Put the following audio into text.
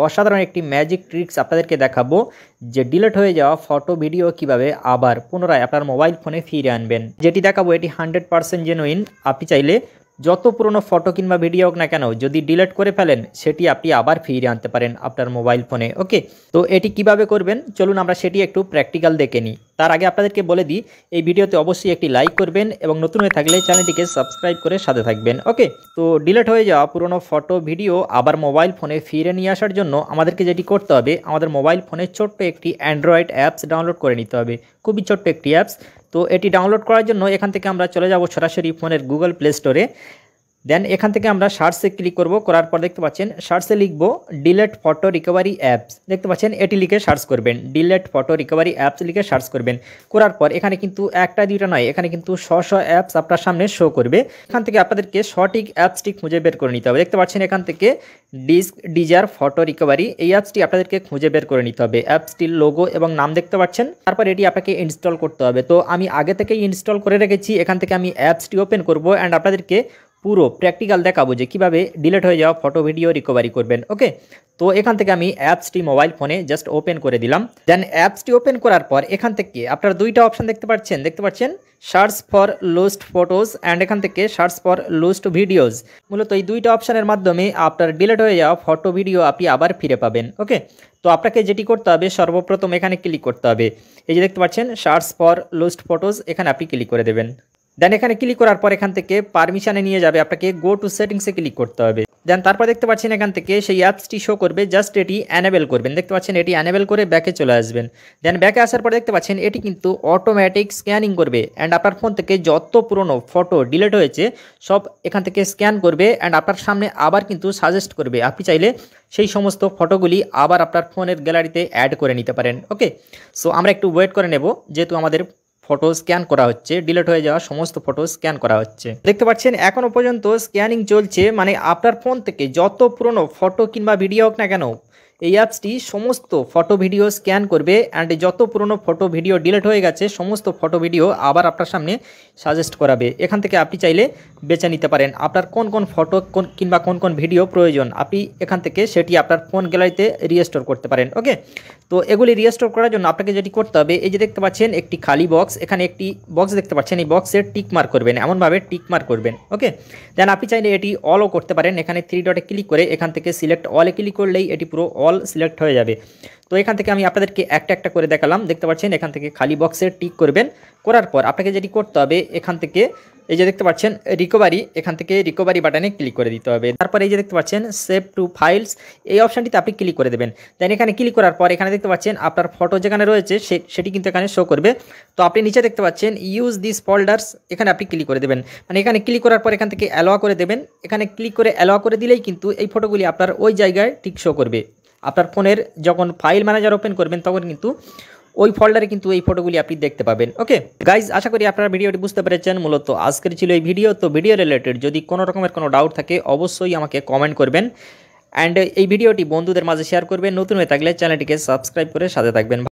অসাধারণ একটি magic tricks আপনাদেরকে দেখাবো যে ডিলিট হয়ে যাওয়া ফটো ভিডিও কিভাবে আবার পুনরায় আপনার মোবাইল ফোনে ফিরে আনবেন। যেটি দেখাবো এটি 100% জেনুইন। আপনি চাইলে যত পুরনো ফটো কিংবা ভিডিও হোক না কেন যদি ডিলিট করে ফেলেন সেটি আপনি আবার ফিরে আনতে পারেন আপনার মোবাইল ফোনে। ওকে, তো এটি কিভাবে করবেন চলুন আমরা সেটি একটু প্র্যাকটিক্যাল দেখে নিই। তার আগে আপনাদেরকে বলে দিই এই ভিডিওতে অবশ্যই একটি লাইক করবেন এবং নতুন হয়ে থাকলে চ্যানেলটিকে সাবস্ক্রাইব করে সাথে থাকবেন। ওকে, তো ডিলিট হয়ে যাওয়া পুরনো ফটো ভিডিও আবার মোবাইল ফোনে ফিরে নিয়ে আসার জন্য আমাদেরকে যেটি করতে হবে, আমাদের মোবাইল ফোনে ছোট্ট একটি অ্যান্ড্রয়েড অ্যাপস ডাউনলোড করে নিতে হবে, খুবই ছোট্ট একটি অ্যাপস। তো এটি ডাউনলোড করার জন্য এখান থেকে আমরা চলে যাব সরাসরি ফোনের গুগল প্লে স্টোরে। দেন এখান থেকে আমরা সার্চে ক্লিক করব, করার পর দেখতে পাচ্ছেন সার্চে লিখব ডিলিট ফটো রিকভারি অ্যাপস। দেখতে পাচ্ছেন এটি লিখে সার্চ করবেন, ডিলিট ফটো রিকভারি অ্যাপস লিখে সার্চ করবেন। করার পর এখানে কিন্তু একটা দুইটা নয়, এখানে কিন্তু 100 অ্যাপস আপনার সামনে শো করবে। এখান থেকে আপনাদেরকে সঠিক অ্যাপসটি খুঁজে বের করে নিতে হবে। দেখতে পাচ্ছেন এখান থেকে ডিজার ফটো রিকভারি, এই অ্যাপসটি আপনাদেরকে খুঁজে বের করে নিতে হবে। অ্যাপসটির লোগো এবং নাম দেখতে পাচ্ছেন, তারপর এটি আপনাকে ইনস্টল করতে হবে। তো আমি আগে থেকেই ইনস্টল করে রেখেছি। এখান থেকে আমি অ্যাপসটি ওপেন করব অ্যান্ড আপনাদেরকে পুরো প্র্যাকটিক্যাল দেখাবো যে কীভাবে ডিলিট হয়ে যাওয়া ফটো ভিডিও রিকভারি করবেন। ওকে, তো এখান থেকে আমি অ্যাপসটি মোবাইল ফোনে জাস্ট ওপেন করে দিলাম। দেন অ্যাপসটি ওপেন করার পর এখান থেকে আপনারা দুইটা অপশান দেখতে পাচ্ছেন search for lost photos and এখান থেকে সার্চ ফর লোস্ট ভিডিওজ। মূলত এই দুইটা অপশানের মাধ্যমে আপনার ডিলিট হয়ে যাওয়া ফটো ভিডিও আপনি আবার ফিরে পাবেন। ওকে, তো আপনাকে যেটি করতে হবে সর্বপ্রথম এখানে ক্লিক করতে হবে। এই যে দেখতে পাচ্ছেন সার্চ ফর লোস্ট ফটোজ, এখানে আপনি ক্লিক করে দেবেন। দেন এখানে ক্লিক করার পর এখান থেকে পারমিশনে নিয়ে যাবে, আপনাকে গো টু সেটিংসে ক্লিক করতে হবে। দেন তারপর দেখতে পাচ্ছেন এখান থেকে সেই অ্যাপসটি শো করবে, জাস্ট এটি অ্যানেবেল করবেন। দেখতে পাচ্ছেন এটি অ্যানেবেল করে ব্যাকে চলে আসবেন। দেন ব্যাকে আসার পর দেখতে পাচ্ছেন এটি কিন্তু অটোমেটিক স্ক্যানিং করবে অ্যান্ড আপনার ফোন থেকে যত পুরনো ফটো ডিলিট হয়েছে সব এখান থেকে স্ক্যান করবে অ্যান্ড আপনার সামনে আবার কিন্তু সাজেস্ট করবে। আপনি চাইলে সেই সমস্ত ফটোগুলি আবার আপনার ফোনের গ্যালারিতে অ্যাড করে নিতে পারেন। ওকে, সো আমরা একটু ওয়েট করে নেব, যেহেতু আমাদের ফটো স্ক্যান করা হচ্ছে, ডিলিট হয়ে যাওয়া সমস্ত ফটো স্ক্যান করা হচ্ছে। দেখতে পাচ্ছেন এখনও পর্যন্ত স্ক্যানিং চলছে, মানে আপনার ফোন থেকে যত পুরনো ফটো কিংবা ভিডিও হোক না কেন এই অ্যাপসটি সমস্ত ফটো ভিডিও স্ক্যান করবে অ্যান্ড যত পুরনো ফটো ভিডিও ডিলিট হয়ে গেছে সমস্ত ফটো ভিডিও আবার আপনার সামনে সাজেস্ট করাবে। এখান থেকে আপনি চাইলে বেছে নিতে পারেন আপনার কোন কোন ফটো কিংবা কোন কোন ভিডিও প্রয়োজন, আপনি এখান থেকে সেটি আপনার ফোন গ্যালারিতে রিস্টোর করতে পারেন। ওকে, তো এগুলি রিস্টোর করার জন্য আপনাকে যেটি করতে হবে, এই যে দেখতে পাচ্ছেন একটি খালি বক্স, এখানে একটি বক্স দেখতে পাচ্ছেন, এই বক্সে টিক মার্ক করবেন, এমনভাবে টিক মার্ক করবেন। ওকে, দেন আপনি চাইলে এটি অলও করতে পারেন। এখানে 3 ডটে ক্লিক করে এখান থেকে সিলেক্ট অলে ক্লিক করলেই এটি পুরো অল সিলেক্ট হয়ে যাবে। তো এখান থেকে আমি আপনাদেরকে একটা একটা করে দেখালাম। দেখতে পাচ্ছেন এখান থেকে খালি বক্সে টিক করবেন, করার পর আপনাকে যেটি করতে হবে এখান থেকে এই যে দেখতে পাচ্ছেন রিকভারি, এখান থেকে রিকভারি বাটনে ক্লিক করে দিতে হবে। তারপর এই যে দেখতে পাচ্ছেন সেভ টু ফাইলস, এই অপশানটিতে আপনি ক্লিক করে দেবেন। দেন এখানে ক্লিক করার পর এখানে দেখতে পাচ্ছেন আপনার ফটো যেখানে রয়েছে সেটি কিন্তু এখানে শো করবে। তো আপনি নিচে দেখতে পাচ্ছেন ইউজ দিস ফোল্ডার্স, এখানে আপনি ক্লিক করে দেবেন। মানে এখানে ক্লিক করার পর এখান থেকে অ্যালাও করে দেবেন। এখানে ক্লিক করে অ্যালাও করে দিলেই কিন্তু এই ফটোগুলি আপনার ওই জায়গায় ঠিক শো করবে। আপনার ফোনের যখন ফাইল ম্যানেজার ওপেন করবেন তখন কিন্তু ওই ফোল্ডারে কিন্তু এই ফটোগুলি আপনি দেখতে পাবেন। ওকে গাইজ, আশা করি আপনারা ভিডিওটি বুঝতে পেরেছেন। মূলত আজকের ছিল এই ভিডিও। তো ভিডিও রিলেটেড যদি কোনো রকমের কোনো ডাউট থাকে অবশ্যই আমাকে কমেন্ট করবেন অ্যান্ড এই ভিডিওটি বন্ধুদের মাঝে শেয়ার করবেন। নতুন হয়ে থাকলে চ্যানেলটিকে সাবস্ক্রাইব করে সাথে থাকবেন।